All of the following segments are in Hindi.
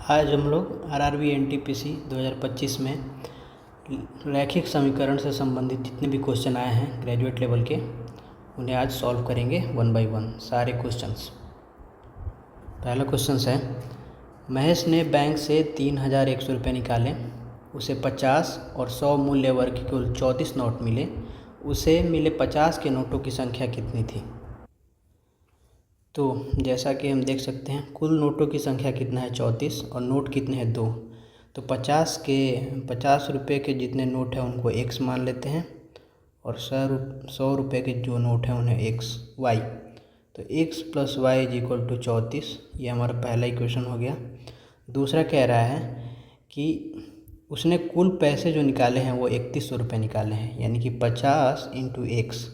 आज हम लोग आरआरबी एनटीपीसी 2025 में रैखिक समीकरण से संबंधित जितने भी क्वेश्चन आए हैं ग्रेजुएट लेवल के उन्हें आज सॉल्व करेंगे वन बाय वन सारे क्वेश्चंस। पहला क्वेश्चन है, महेश ने बैंक से 3100 रुपये निकाले, उसे 50 और 100 मूल्य वर्ग के कुल 34 नोट मिले, उसे मिले 50 के नोटों की संख्या कितनी थी। तो जैसा कि हम देख सकते हैं कुल नोटों की संख्या कितना है 34 और नोट कितने हैं 2। तो 50 रुपये के जितने नोट हैं उनको x मान लेते हैं और 100 रुपये के जो नोट हैं उन्हें y। तो x + y = 34। ये हमारा पहला इक्वेशन हो गया। दूसरा कह रहा है कि उसने कुल पैसे जो निकाले हैं वो 3100 रुपये निकाले हैं, यानी कि 50 × x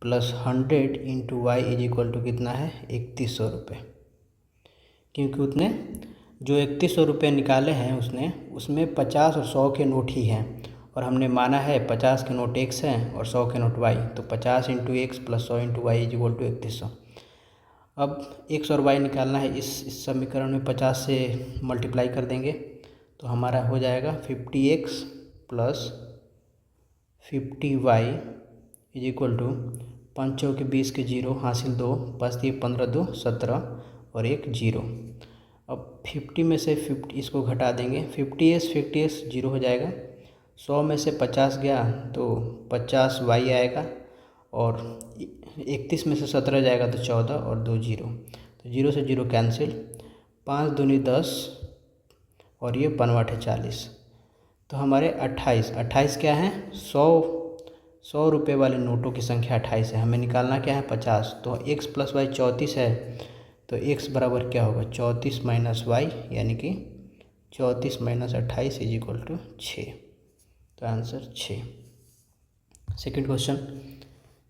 + 100 × y = कितना है 3100 रुपये। क्योंकि उसने जो 3100 रुपये निकाले हैं उसमें 50 और 100 के नोट ही हैं और हमने माना है 50 के नोट x हैं और 100 के नोट y। तो 50 × x + 100 × y = 3100। अब x और y निकालना है। इस समीकरण में 50 से मल्टीप्लाई कर देंगे तो हमारा हो जाएगा 50x + 50y = 5 चौके 20 के 0 हासिल 2, 5 × 15 = 2 17 और 1 0। अब 50 में से 50 इसको घटा देंगे, 50s 0 हो जाएगा। 100 में से 50 गया तो 50y आएगा और 31 में से 17 जाएगा तो 14 और 2 0। तो 0 से 0 कैंसिल, 5 दूनी 10 और ये 5 × 40। तो हमारे 28 क्या है 100 रुपये वाले नोटों की संख्या 28 है। हमें निकालना क्या है 50। तो x + y 34 है तो x बराबर क्या होगा 34 - y, यानी कि 34 - 28 = 6। तो आंसर 6। सेकंड क्वेश्चन,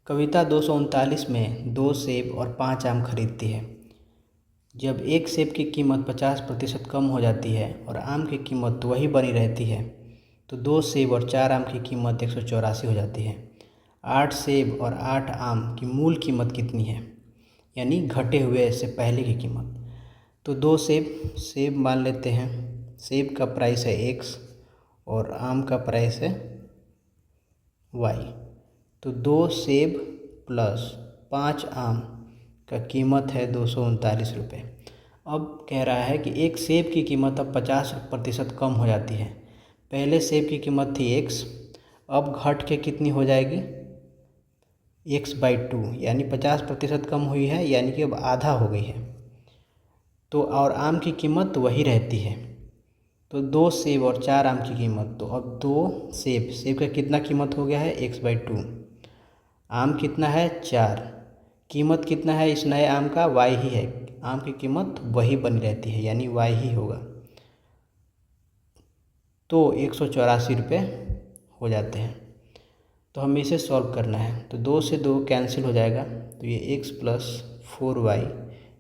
कविता 239 में 2 सेब और 5 आम खरीदती है। जब एक सेब की कीमत 50% कम हो जाती है और आम की कीमत वही बनी रहती है तो 2 सेब और 4 आम की कीमत 184 हो जाती है। 8 सेब और 8 आम की मूल कीमत कितनी है, यानी घटे हुए से पहले की कीमत। तो 2 सेब मान लेते हैं। सेब का प्राइस है x और आम का प्राइस है y। तो 2 सेब + 5 आम का कीमत है 239 रुपये। अब कह रहा है कि एक सेब की कीमत अब 50% कम हो जाती है। पहले सेब की कीमत थी x, अब घट के कितनी हो जाएगी x/2, यानी 50% कम हुई है, यानी कि अब आधा हो गई है। तो और आम की कीमत वही रहती है। तो 2 सेब और 4 आम की कीमत, तो अब 2 सेब का कितना कीमत हो गया है x/2। आम कितना है 4, कीमत कितना है इस नए आम का y ही है। आम की कीमत वही बनी रहती है, यानी y ही होगा। तो 184 रुपये हो जाते हैं। तो हमें इसे सॉल्व करना है। तो 2 से 2 कैंसिल हो जाएगा तो ये x + 4y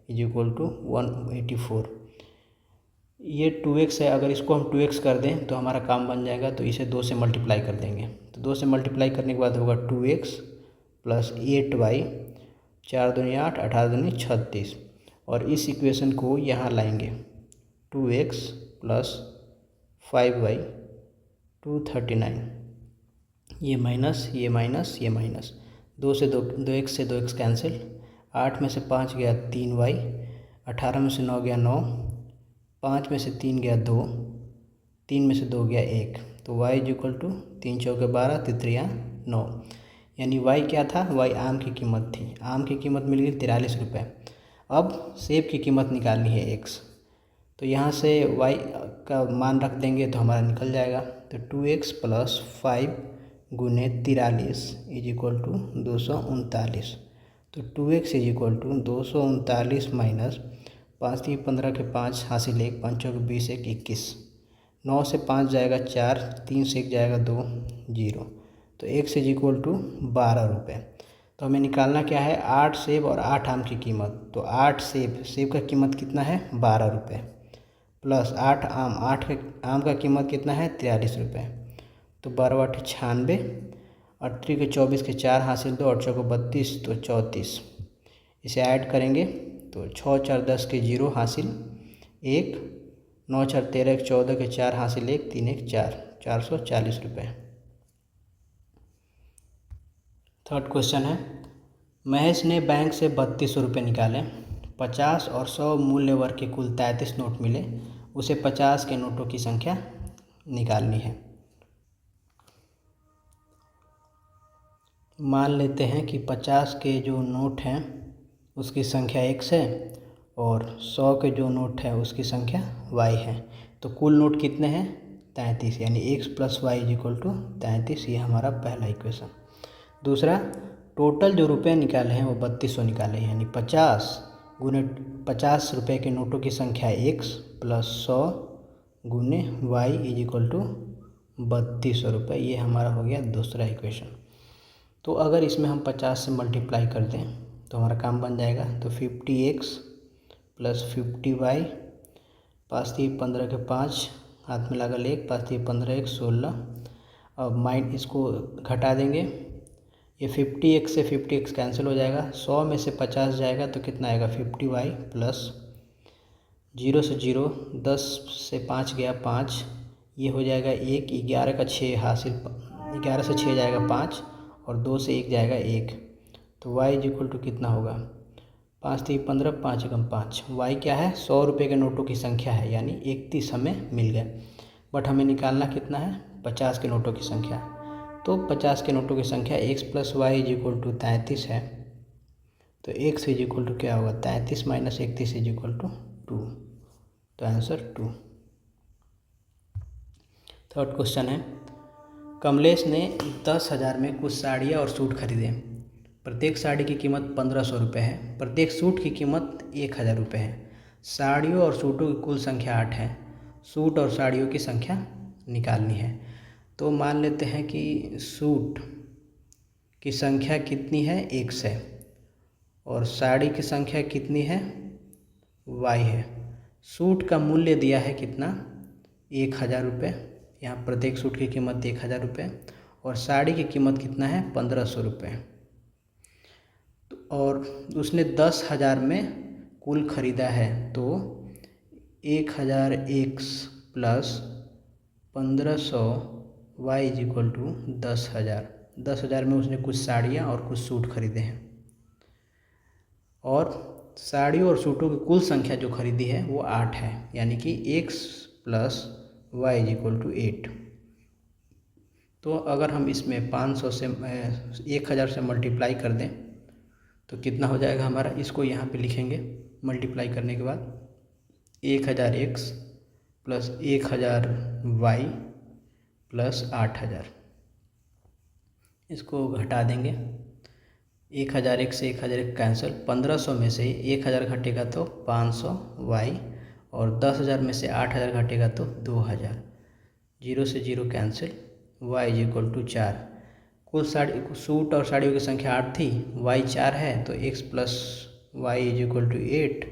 = 184। ये 2x है, अगर इसको हम 2x कर दें तो हमारा काम बन जाएगा। तो इसे 2 से मल्टीप्लाई कर देंगे। तो 2 से मल्टीप्लाई करने के बाद होगा 2x + 8y, 4 दूनी 8, 18 दूनी 36। और इस इक्वेशन को यहाँ लाएंगे 2x + 5y 239। ये माइनस, ये माइनस, ये माइनस, 2x से 2x कैंसिल, 8 में से 5 गया 3y, 18 में से 9 गया 9, 5 में से 3 गया 2, 3 में से 2 गया 1। तो y = 3 चौके 12, तित्रियाँ 9, यानी y क्या था y आम की कीमत थी। आम की कीमत मिल गई 43 रुपये। अब सेब की कीमत निकालनी है x, तो यहाँ से y का मान रख देंगे तो हमारा निकल जाएगा। तो 2x + 5 × 43 = 239। तो 2x = 239 - 5 × 15 के 5 हासिल 1, 5 चौके 20, 1 21, 9 से 5 जाएगा 4, 3 से 1 जाएगा 2 0। तो x = 12 रुपये। तो हमें निकालना क्या है 8 सेब और 8 आम की कीमत। तो 8 सेब का कीमत कितना है 12 रुपये + 8 आम का कीमत कितना है 43 रुपये। तो 12 × 8 = 96, 8 के 24 के 4 हासिल 2, 8 चौके 32, तो 34। इसे ऐड करेंगे तो 6 4 10 के 0 हासिल 1, 9 4 13 1 14 के 4 हासिल 1 3 1 4 440 रुपये। थर्ड क्वेश्चन है, महेश ने बैंक से 3200 रुपये निकाले, 50 और 100 मूल्य वर्ग के कुल 33 नोट मिले, उसे 50 के नोटों की संख्या निकालनी है। मान लेते हैं कि 50 के जो नोट हैं उसकी संख्या x है और 100 के जो नोट है उसकी संख्या y है। तो कुल नोट कितने हैं? 33, यानी x + y = 33। ये हमारा पहला इक्वेशन। दूसरा, टोटल जो रुपए निकाले हैं वो 3200 निकाले हैं, यानी 50 गुने 50 रुपये के नोटों की संख्या x + 100 गुने y = 3200 रुपये। ये हमारा हो गया दूसरा इक्वेशन। तो अगर इसमें हम 50 से मल्टीप्लाई कर दें तो हमारा काम बन जाएगा। तो 50x + 50y, 5 3 15 के 5, हाथ में लागल 1, 5 3 15 1 16। अब माइंड इसको घटा देंगे, ये 50x से 50x कैंसिल हो जाएगा, 100 में से 50 जाएगा तो कितना आएगा? 50y प्लस 0 से 0, 10 से 5 गया 5, ये हो जाएगा 1, 11 का 6 हासिल, 11 से 6 जाएगा 5 और 2 से 1 जाएगा 1। तो y = कितना होगा? 5 3 15, 5 एकम 5। y क्या है? 100 रुपये के नोटों की संख्या है, यानी 31 हमें मिल गए। बट हमें निकालना कितना है? 50 के नोटों की संख्या। तो 50 के नोटों की संख्या x + y = 33 है। तो x = क्या होगा? 33 - 31 = 2। तो आंसर 2। थर्ड क्वेश्चन है, कमलेश ने 10,000 में कुछ साड़ियाँ और सूट खरीदे। प्रत्येक साड़ी की कीमत 1500 रुपये है, प्रत्येक सूट की कीमत 1000 रुपये है। साड़ियों और सूटों की कुल संख्या 8 है। सूट और साड़ियों की संख्या निकालनी है। तो मान लेते हैं कि सूट की संख्या कितनी है? x है, और साड़ी की संख्या कितनी है? y है। सूट का मूल्य दिया है कितना? 1000 रुपये। यहाँ प्रत्येक सूट की कीमत 1000 रुपये और साड़ी की कीमत कितना है? 1500 रुपये। और उसने 10,000 में कुल खरीदा है, तो 1000x + 1500 y = 10,000। 10,000 में उसने कुछ साड़ियाँ और कुछ सूट खरीदे हैं, और साड़ियों और सूटों की कुल संख्या जो खरीदी है वो 8 है, यानी कि x + y = 8। तो अगर हम इसमें 500 से 1000 से मल्टीप्लाई कर दें तो कितना हो जाएगा हमारा? इसको यहाँ पे लिखेंगे मल्टीप्लाई करने के बाद, 1000x + 1000y + 8000। इसको घटा देंगे, 1000x से 1001 कैंसिल, 1500 में से 1000 घटेगा तो 500y, और 10,000 में से 8000 घटेगा तो 2000। 0 से 0 कैंसिल, y = 4। कुल सूट और साड़ियों की संख्या 8 थी, y 4 है, तो x + y = 8।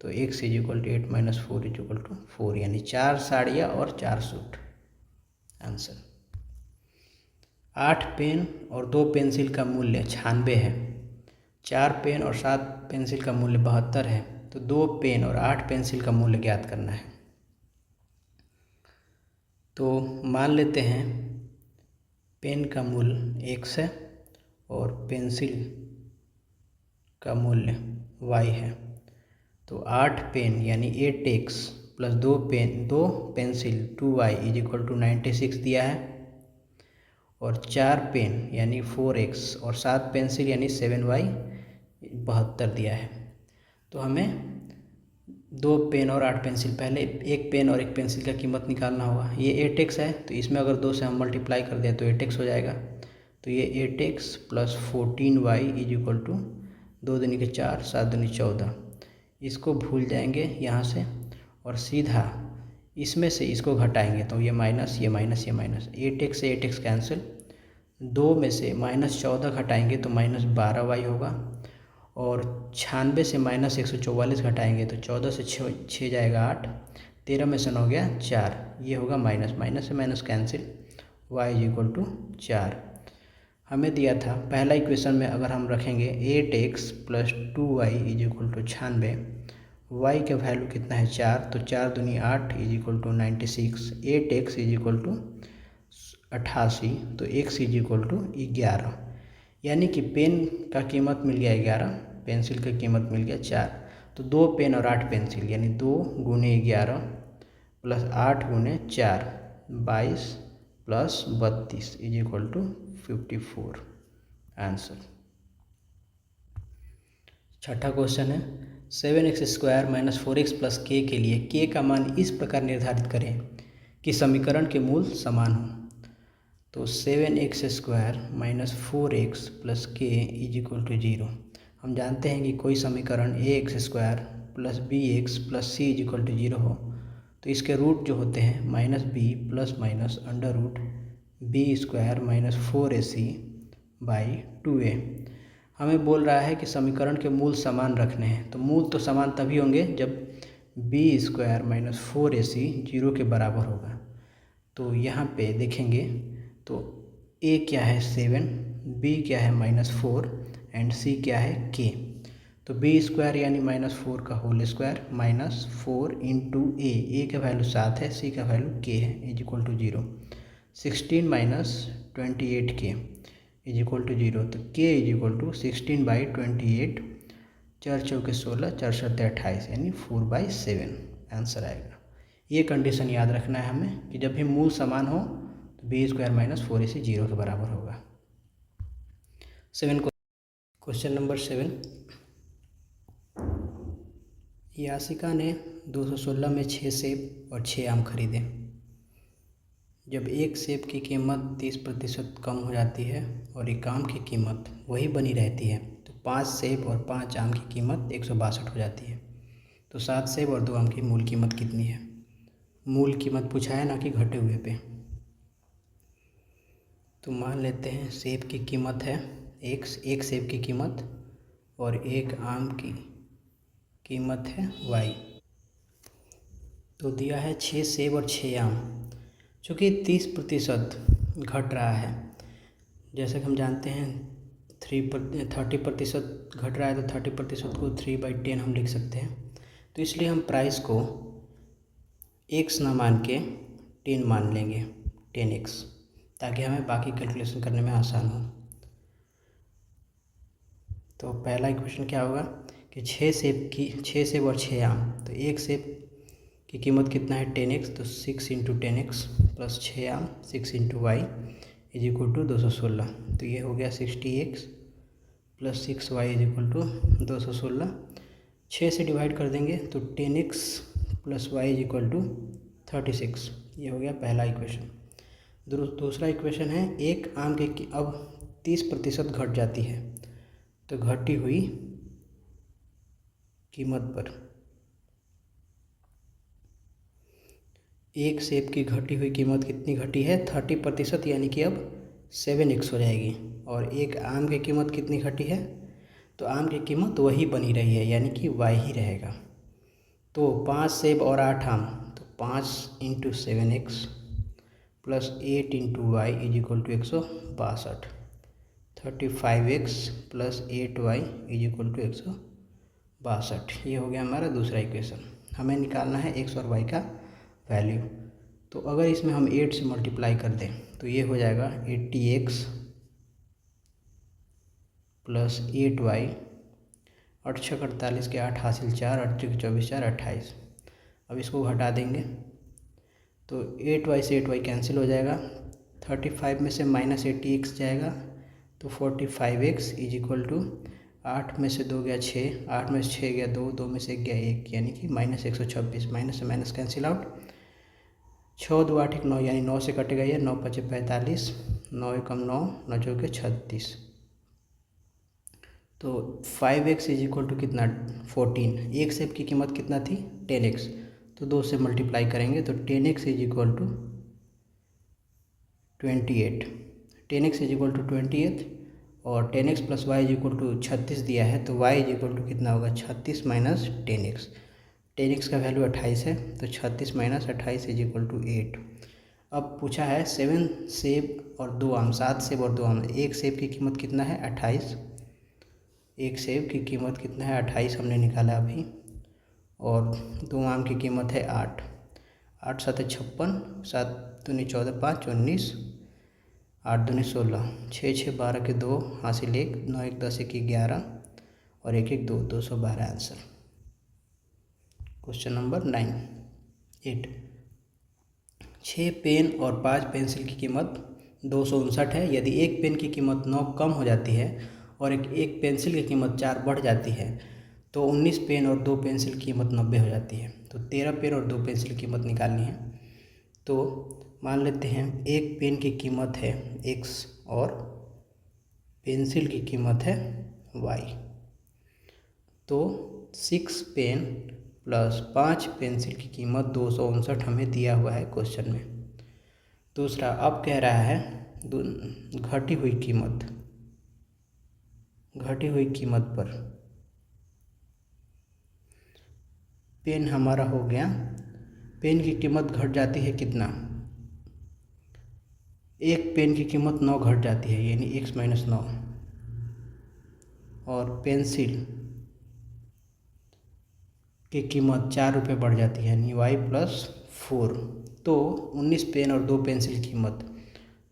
तो x = 8 - 4 = 4, यानी 4 साड़ियाँ और 4 सूट। आंसर। 8 पेन और 2 पेंसिल का मूल्य 96 है। 4 पेन और 7 पेंसिल का मूल्य 72 है। तो 2 पेन और 8 पेंसिल का मूल्य ज्ञात करना है। तो मान लेते हैं पेन का मूल्य x है और पेंसिल का मूल्य y है। तो 8 पेन यानी 8x + 2 पेंसिल 2y = 96 दिया है, और 4 पेन यानी 4x और 7 पेंसिल यानी 7y 72 दिया है। तो हमें 2 पेन और 8 पेंसिल, पहले एक पेन और एक पेंसिल का कीमत निकालना होगा। ये 8x है, तो इसमें अगर 2 से हम मल्टीप्लाई कर दें तो 8x हो जाएगा। तो ये 8x + 14y = 2 दूनी के 4, 7 दूनी 14। इसको भूल जाएंगे यहाँ से, और सीधा इसमें से इसको घटाएंगे तो ये माइनस, ये माइनस, ये माइनस, 8x से 8x कैंसिल, 2 में से -14 घटाएंगे तो -12y होगा, और 96 से -144 घटाएंगे तो 14 से 6 जाएगा 8, 13 में से 9 गया 4, ये होगा माइनस, माइनस से माइनस कैंसिल, y = 4। हमें दिया था पहला इक्वेशन में अगर हम रखेंगे 8x + 2y = 96, y का वैल्यू कितना है 4, तो 4 दूनी 8 is equal to 96, 8x is equal to 88, तो x इज इक्वल टू 11, यानी कि पेन का कीमत मिल गया 11, पेंसिल का कीमत मिल गया 4। तो 2 पेन और 8 पेंसिल, यानी 2 गुने 11 प्लस 8 गुने 4, 22 plus 32 is equal to 54 answer. छठा क्वेश्चन है 7x² माइनस 4x प्लस के लिए के का मान इस प्रकार निर्धारित करें कि समीकरण के मूल समान हो। तो 7x² minus 4x plus K is equal to 0। हम जानते हैं कि कोई समीकरण ax² plus bx plus c is equal to 0 हो तो इसके रूट जो होते हैं -b plus minus under root b² minus 4ac by 2a। हमें बोल रहा है कि समीकरण के मूल समान रखने हैं, तो मूल तो समान तभी होंगे जब b² माइनस 4ac 0 के बराबर होगा। तो यहाँ पे देखेंगे तो a क्या है 7, b क्या है -4 एंड c क्या है k। तो b² यानी -4 का whole square minus 4 into a का वैल्यू 7 है, c का वैल्यू k है is equal to 0। 16 minus 28k is equal to 0, तो k इज इक्वल टू 16/28, 4 चौके 16, 4 सत्ते 28 यानी 4/7 आंसर आएगा। ये कंडीशन याद रखना है हमें कि जब भी मूल समान हो तो b² माइनस 4ac 0 के बराबर होगा। क्वेश्चन नंबर 7, यासिका ने 216 में 6 सेब और 6 आम खरीदे। जब एक सेब की कीमत 30% कम हो जाती है और एक आम की कीमत वही बनी रहती है तो 5 सेब और 5 आम की कीमत 162 हो जाती है। तो 7 सेब और 2 आम की मूल कीमत कितनी है? मूल कीमत पूछा है ना कि घटे हुए पे। तो मान लेते हैं सेब की कीमत है एक सेब की कीमत और एक आम की कीमत है y। तो दिया है 6 सेब और 6 आम, चूँकि 30% घट रहा है, जैसे कि हम जानते हैं 30% घट रहा है तो 30% को 3/10 हम लिख सकते हैं। तो इसलिए हम प्राइस को x ना मान के 10 मान लेंगे, 10x, ताकि हमें बाकी कैलकुलेशन करने में आसान हो। तो पहला इक्वेशन क्या होगा कि 6 सेब और 6 आम, तो एक सेब की कीमत कितना है 10x, तो 6 इंटू 10x प्लस 6 आम 6 into Y is equal to 216। तो ये हो गया 60x plus 6y is equal to 216। 6 से डिवाइड कर देंगे तो 10x plus y is equal to 36। ये हो गया पहला इक्वेशन। दूसरा इक्वेशन है एक आम के अब 30% घट जाती है तो घटी हुई कीमत पर एक सेब की घटी हुई कीमत कितनी घटी है 30%, यानी कि अब 7x हो जाएगी। और एक आम की कीमत कितनी घटी है, तो आम की कीमत वही बनी रही है, यानी कि y ही रहेगा। तो 5 सेब और 8 आम, तो 5 into 7x plus 8 into Y is equal to 162। 35x plus 8y is equal to 162। ये हो गया हमारा दूसरा इक्वेशन। हमें निकालना है x और y का वैल्यू। तो अगर इसमें हम 8 से मल्टीप्लाई कर दें तो ये हो जाएगा 80x प्लस 8y, 8 6 48 के 8 हासिल 4, 8 3 24 4 28। अब इसको घटा देंगे तो 8y से 8y कैंसिल हो जाएगा, 35 में से माइनस 80x जाएगा तो 45x इज इक्वल टू 8 में से 2 गया 6, 8 में से 6 गया 2, 2 में से 1 गया 1, यानी कि -126। माइनस से माइनस कैंसिल आउट, 6 2 8 1 9, यानी 9 से कटेगा ये, 9 5 45, 9 1 9, 9 चौके 36। तो 5x इज इक्वल टू कितना 14। एक सेब की कीमत कितना थी 10x, तो 2 से मल्टीप्लाई करेंगे तो 10x is equal to 28। 10x is equal to 28 और 10x plus Y is equal to 36 दिया है, तो y इज इक्वल टू कितना होगा 36 माइनस 10x। 10x का वैल्यू 28 है तो 36 माइनस 28 इज इक्वल टू 8। अब पूछा है 7 सेब और 2 आम, 7 सेब और 2 आम। एक सेब की कीमत कितना है 28, एक सेब की कीमत कितना है 28 हमने निकाला अभी, और 2 आम की कीमत है 8। 8 7 56, 7 दूनी 14 5 19, 8 दूनी 16, 6 6 12 के 2 हासिल 1, 9 1 10 1 11 और 1 1 2, 212 आंसर। Question number 8। 6 पेन और 5 पेंसिल की कीमत 259 है। यदि एक पेन की कीमत 9 कम हो जाती है और एक पेंसिल की कीमत 4 बढ़ जाती है तो 19 पेन और 2 पेंसिल की कीमत 90 हो जाती है। तो 13 पेन और 2 पेंसिल की कीमत निकालनी है। तो मान लेते हैं एक पेन की कीमत है x और पेंसिल की कीमत है y। तो 6 पेन प्लस 5 पेंसिल की कीमत 259 हमें दिया हुआ है क्वेश्चन में। दूसरा अब कह रहा है घटी हुई कीमत पर पेन हमारा हो गया, पेन की कीमत घट जाती है कितना, एक पेन की कीमत 9 घट जाती है यानी x - 9 और पेंसिल की कीमत 4 रुपये बढ़ जाती है यानी y + 4। तो 19 पेन और 2 पेंसिल की कीमत,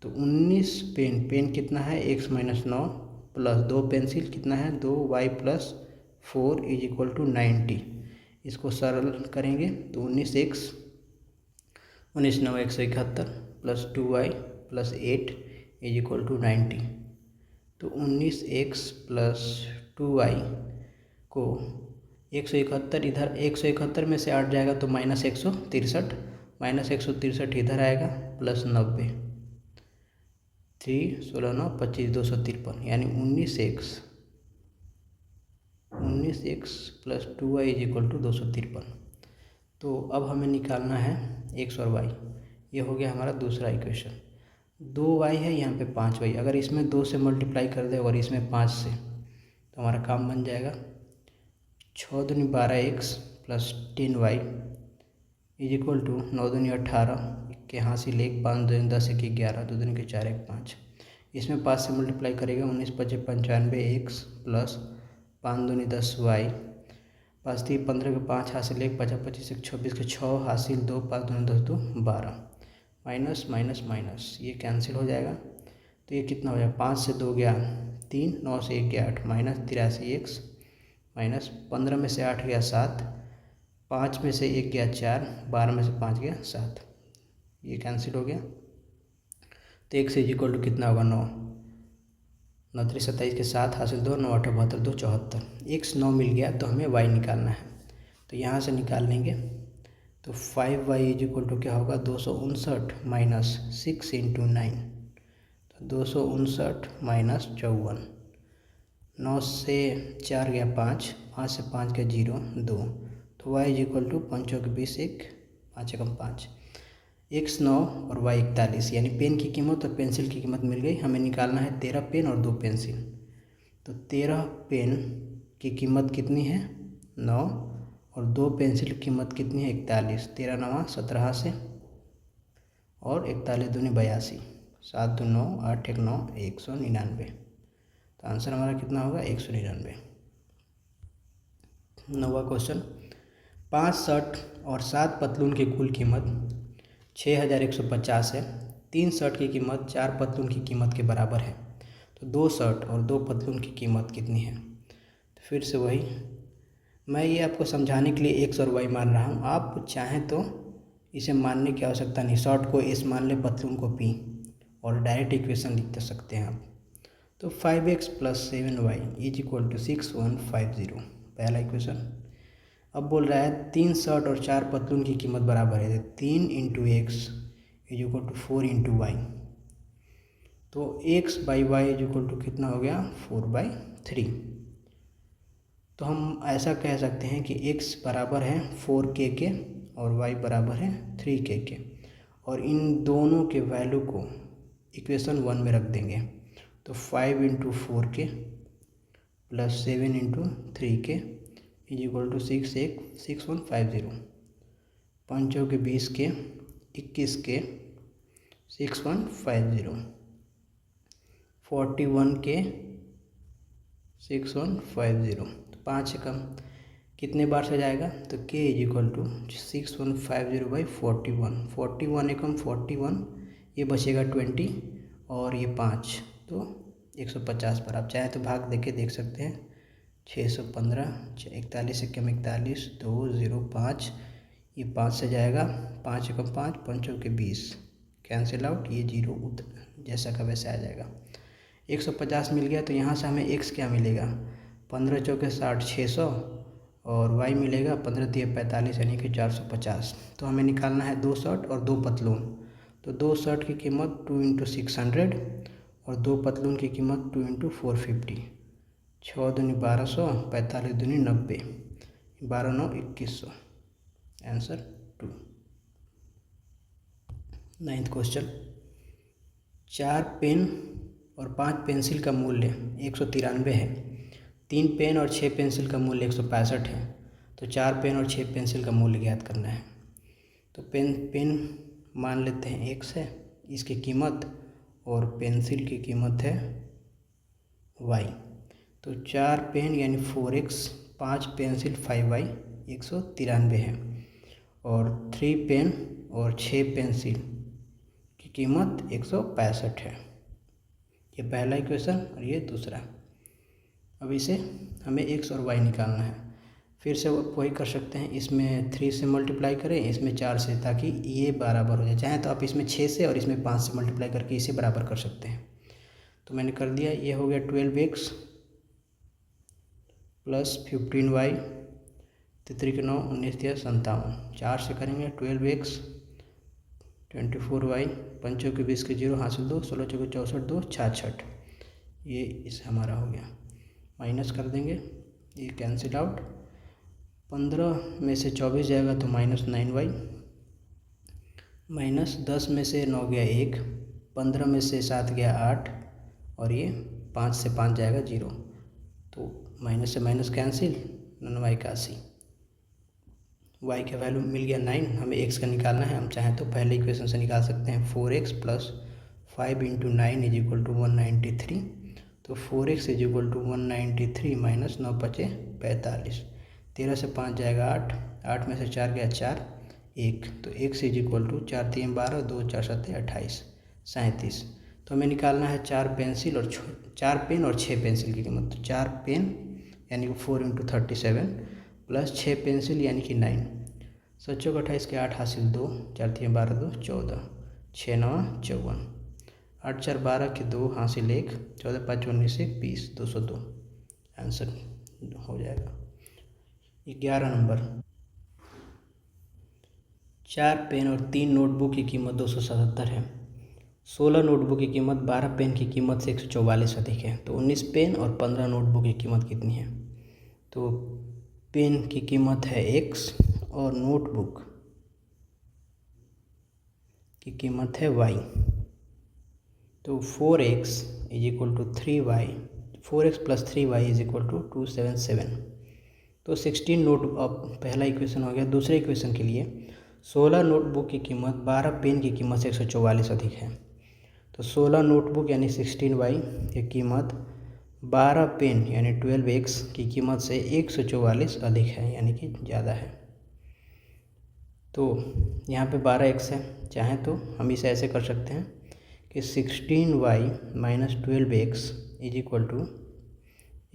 तो 19 पेन कितना है x - 9 प्लस 2 पेंसिल कितना है 2y + 4 = 90। इसको सरल करेंगे तो 19 9 171 प्लस 2y + 8 = 90। तो 19x + 2y को 171 इधर, 171 में से 8 जाएगा तो -163, -163 इधर आएगा प्लस 90, 3 16 9 25 253 यानी 19x + 2y = 253। तो अब हमें निकालना है x और y। ये हो गया हमारा दूसरा इक्वेशन। 2y है यहाँ पे 5y, अगर इसमें 2 से मल्टीप्लाई कर दे और इसमें 5 से तो हमारा काम बन जाएगा। 6 दूनी 12x प्लस 10y = 9 दूनी 18 के हासिल 1, 5 दूनी 10 1 11, 2 दूनी के 4 1 5। इसमें 5 से मल्टीप्लाई करेगा 19 5 95x प्लस 5 दूनी 10y, 5 3 15 के 5 हासिल 1, 5 25 1 26 के 6 हासिल 2, 5 दूनी 10 2 12, माइनस माइनस माइनस ये कैंसिल हो जाएगा। तो ये कितना हो जाएगा, 5 से 2 गया 3, 9 से 1 गया 8, -83x, -15 में से 8 गया 7, 5 में से 1 गया 4, 12 में से 5 गया 7, ये कैंसिल हो गया। तो x = कितना होगा 9, 9 3 27 के 7 हासिल 2, 9 8 72 2 74। x 9 मिल गया तो हमें y निकालना है। तो यहाँ से निकाल लेंगे तो 5y = क्या होगा 259 - 6 × 9, तो 259 - 54, 9 से 4 गया 5, 5 से 5 गया 0 2, तो y = 5 के 20 1, 5 एकम 5, x 9 और y 41 यानी पेन की कीमत और पेंसिल की कीमत मिल गई। हमें निकालना है 13 पेन और 2 पेंसिल। तो 13 पेन की कीमत कितनी है 9 और 2 पेंसिल की कीमत कितनी है 41, 13 9 17 से और 41 दूनी 82, 7 2 9 8 1 9 199। तो आंसर हमारा कितना होगा 199। 9वां क्वेश्चन, 5 शर्ट और 7 पतलून की कुल कीमत 6150 है। 3 शर्ट की कीमत 4 पतलून की कीमत के बराबर है। तो 2 शर्ट और 2 पतलून की कीमत कितनी है। तो फिर से वही, मैं ये आपको समझाने के लिए x और y मान रहा हूँ। आप चाहें तो इसे मानने की आवश्यकता नहीं, शर्ट को s मान ले, पतलून को p, और डायरेक्ट इक्वेशन लिख सकते हैं आप। तो 5x + 7y = 6150, पहला इक्वेशन। अब बोल रहा है 3 शर्ट और 4 पतलून की कीमत बराबर है। 3 × x = 4 × y, तो x/y = कितना हो गया 4/3। तो हम ऐसा कह सकते हैं कि x बराबर है 4k के और y बराबर है 3k के, और इन दोनों के वैल्यू को इक्वेशन 1 में रख देंगे। तो 5 × 4k + 7 × 3k = 6150, 5 के 20 के 21 के 6150, 41 के 6150। तो 5 एकम कितने बार से जाएगा, तो k इज इक्वल टू 6150/41, 41 एकम 41, ये बचेगा 20 और ये 5, तो 150 पर। आप चाहे तो भाग देके देख सकते हैं। 615, 41 एकम 41, 2 0 5, ये 5 से जाएगा, 5 एकम 5, 5 चौके 20, कैंसिल आउट, ये 0 जैसा का वैसा आ जाएगा। 150 मिल गया, तो यहाँ से हमें x क्या मिलेगा, 15 चौके 60, 600, और y मिलेगा 15 तिया 45 यानी कि 450। तो हमें निकालना है 2 शर्ट और 2 पतलून। तो 2 शर्ट की कीमत 2 × 600 और 2 पतलून की कीमत 2 × 450। 6 दूनी 1200, 45 दूनी 90, 12 9 2100। आंसर 2। 9th क्वेश्चन, 4 पेन और 5 पेंसिल का मूल्य 193 है। 3 पेन और 6 पेंसिल का मूल्य 165 है। तो 4 पेन और 6 पेंसिल का मूल्य ज्ञात करना है। तो पेन मान लेते हैं x है, इसकी कीमत, और पेंसिल की कीमत है y। तो 4 पेन यानी 4x, 5 पेंसिल 5y, 193 है। और 3 पेन और 6 पेंसिल की कीमत 165 है। ये पहला इक्वेशन और ये दूसरा। अब इसे हमें x और y निकालना है। फिर से वही कर सकते हैं, इसमें 3 से मल्टीप्लाई करें, इसमें 4 से, ताकि ये बराबर हो जाए। चाहे तो आप इसमें 6 से और इसमें 5 से मल्टीप्लाई करके इसे बराबर कर सकते हैं। तो मैंने कर दिया, ये हो गया 12x प्लस 15y, 3 के 9, 19 तिया 57, 4 से करेंगे 12x 24y, 5 चौके 20 के 0 हासिल 2, 16 चौके 64, 2 66, ये इस हमारा हो गया। माइनस कर देंगे, ये कैंसिल आउट, 15 में से 24 जाएगा तो -9y, माइनस 10 में से 9 गया 1, 15 में से 7 गया 8, और ये 5 से 5 जाएगा 0, तो माइनस से माइनस कैंसिल, 9y 81। y का वैल्यू मिल गया 9। हमें x का निकालना है। हम चाहें तो पहले इक्वेशन से निकाल सकते हैं, 4x plus 5 × 9 is equal to 193। तो 4x is equal to 193 minus 9 पचे 45, 13 से 5 जाएगा 8, 8 में से 4 गया 4, 1, तो x इज इक्वल टू 4 3 12, 2 4 7 28, 37। तो हमें निकालना है 4 पेन और 6 पेंसिल की कीमत। तो 4 पेन यानी कि 4 × 37 प्लस 6 पेंसिल यानी कि 9, 7 चौक 28 के 8 हासिल 2, 4 3 12 2 14, 6 9 54, 8 4 12 के 2 हासिल 1, 14 5 19 20, 202। आंसर हो जाएगा 11 नंबर। 4 पेन और 3 नोटबुक की कीमत 277 है। 16 नोटबुक की कीमत 12 पेन की कीमत से 144 अधिक है। तो 19 पेन और 15 नोटबुक की कीमत कितनी है? तो पेन की कीमत है x और नोटबुक की कीमत है y। तो 4x is equal to 3y, 4x plus 3y is equal to 277। तो 16 नोट, अब पहला इक्वेशन हो गया। दूसरे इक्वेशन के लिए 16 नोटबुक की कीमत 12 पेन की कीमत से 144 अधिक है। तो 16 नोटबुक यानी 16y की कीमत 12 पेन यानी 12x की कीमत से 144 अधिक है, यानी कि ज़्यादा है। तो यहाँ पे 12x है, चाहें तो हम इसे ऐसे कर सकते हैं कि 16y minus 12x is equal to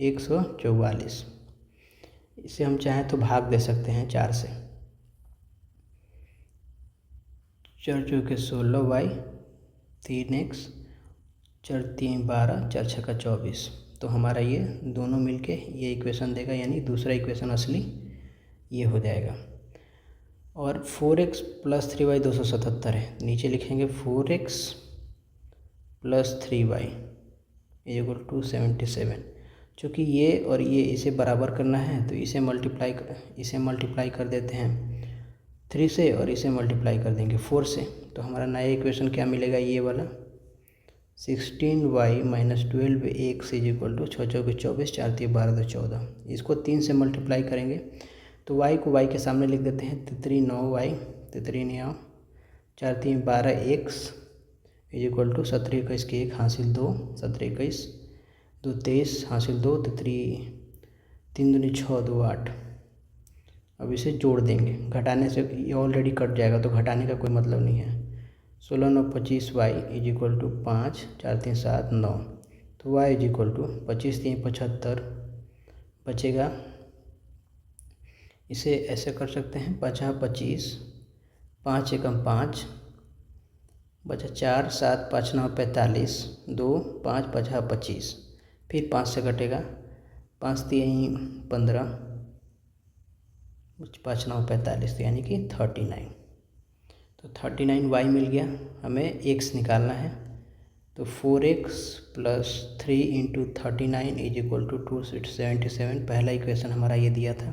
144। इसे हम चाहें तो भाग दे सकते हैं 4 से। 4 चौके 16y, 3x, 4 3 12, 4 6 24। तो हमारा ये दोनों मिलके ये इक्वेशन देगा, यानी दूसरा इक्वेशन असली ये हो जाएगा। और 4x प्लस 3y 277 है। नीचे लिखेंगे 4x plus 3y is equal to 277। चूँकि ये और ये इसे बराबर करना है तो इसे मल्टीप्लाई कर देते हैं 3 से, और इसे मल्टीप्लाई कर देंगे 4 से। तो हमारा नया इक्वेशन क्या मिलेगा? ये वाला 16y minus 12x is equal to 6 चौके 24, 4 3 12 2 14। इसको 3 से मल्टीप्लाई करेंगे तो y को y के सामने लिख देते हैं, 3 9y, 3 9 4 3 12x is equal to 17 21 के 1 हासिल 2, 17 21 2 23 हासिल 2, 3 3 दूनी 6 2 8, अब इसे जोड़ देंगे, घटाने से ये ऑलरेडी कट जाएगा तो घटाने का कोई मतलब नहीं है। 16 9 25 वाई इज इक्वल टू 5 4 3 7 9, तो वाई इज इक्वल टू 25 3 75 बचेगा। इसे ऐसे कर सकते हैं 5 25, 5 एकम 5 बचा 4 7 5 9 45, 2 5 5 25, फिर 5 से कटेगा 5 3 15, 5 9 45, यानी कि 39। तो 39 वाई मिल गया। हमें एक्स निकालना है, तो 4x plus 3 into 39 is equal to 277। पहला इक्वेशन हमारा ये दिया था,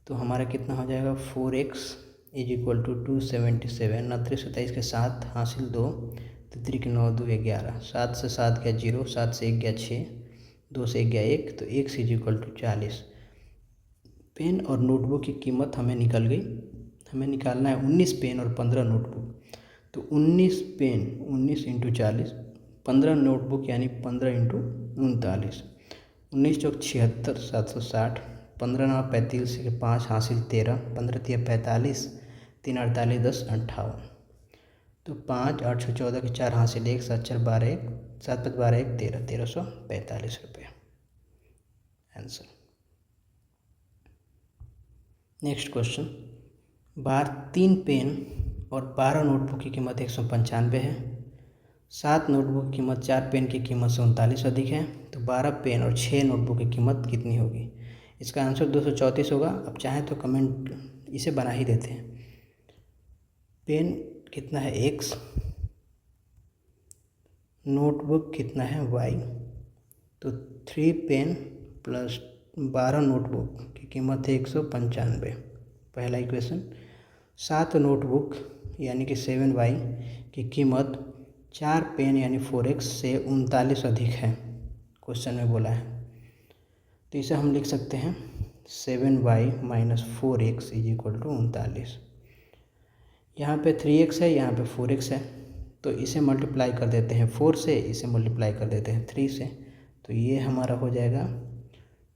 तो हमारा कितना हो जाएगा 4x इज इक्वल टू 277। 29 27 के साथ हासिल 2, 3 के 9 2 11, 7 से 7 गया 0, 7 से 1 गया 6, 2 से 1 गया 1, तो x is equal to 40। Pen और नोटबुक की कीमत हमें निकल गई। हमें निकालना है 19 पेन और 15 नोटबुक। तो 19 पेन 19 इंटू 40, 15 नोटबुक यानी 15 इंटू 39, 19 चौक 76 760, 15 9 35 के 5 हासिल 13, 15 3 45, 3 48 10 58, तो 5 8 14 के 4 हासिल 1, 7 4 12 1, 7 5 12 1 13, 1345 रुपये आंसर। नेक्स्ट क्वेश्चन, 3 पेन और 12 नोटबुक की कीमत 195 है। 7 नोटबुक की कीमत 4 पेन की कीमत से 39 अधिक है, तो 12 पेन और 6 नोटबुक की कीमत कितनी होगी? इसका आंसर 234 होगा। अब चाहें तो कमेंट इसे बना ही देते हैं। पेन कितना है x, नोटबुक कितना है y, तो 3 पेन प्लस 12 नोटबुक की कीमत है 195, पहला इक्वेशन। 7 नोटबुक यानी कि 7y की कीमत 4 पेन यानी 4x से 39 अधिक है, क्वेश्चन में बोला है। तो इसे हम लिख सकते हैं 7y minus 4x is equal to 39। यहाँ पे 3x है, यहाँ पे 4x है, तो इसे मल्टीप्लाई कर देते हैं 4 से, इसे मल्टीप्लाई कर देते हैं 3 से, तो ये हमारा हो जाएगा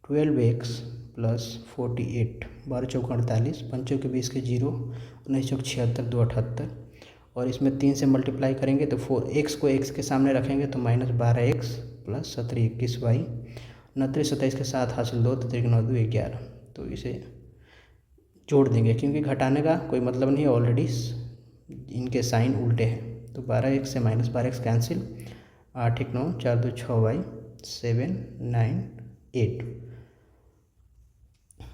12x प्लस 48, 12 चौक 48, 5 चौक 20 के 0, 19 चौक 76, 2 78, और इसमें 3 से मल्टीप्लाई करेंगे तो 4x को x के सामने रखेंगे तो माइनस 12x प्लस 17 21y, 29 27 के साथ हासिल 2, 3 9 2 11, तो इसे जोड़ देंगे क्योंकि घटाने का कोई मतलब नहीं है, ऑलरेडी इनके साइन उल्टे हैं। तो 12x से माइनस 12x कैंसिल, 8 1 9 4 2 6y 7 9 8,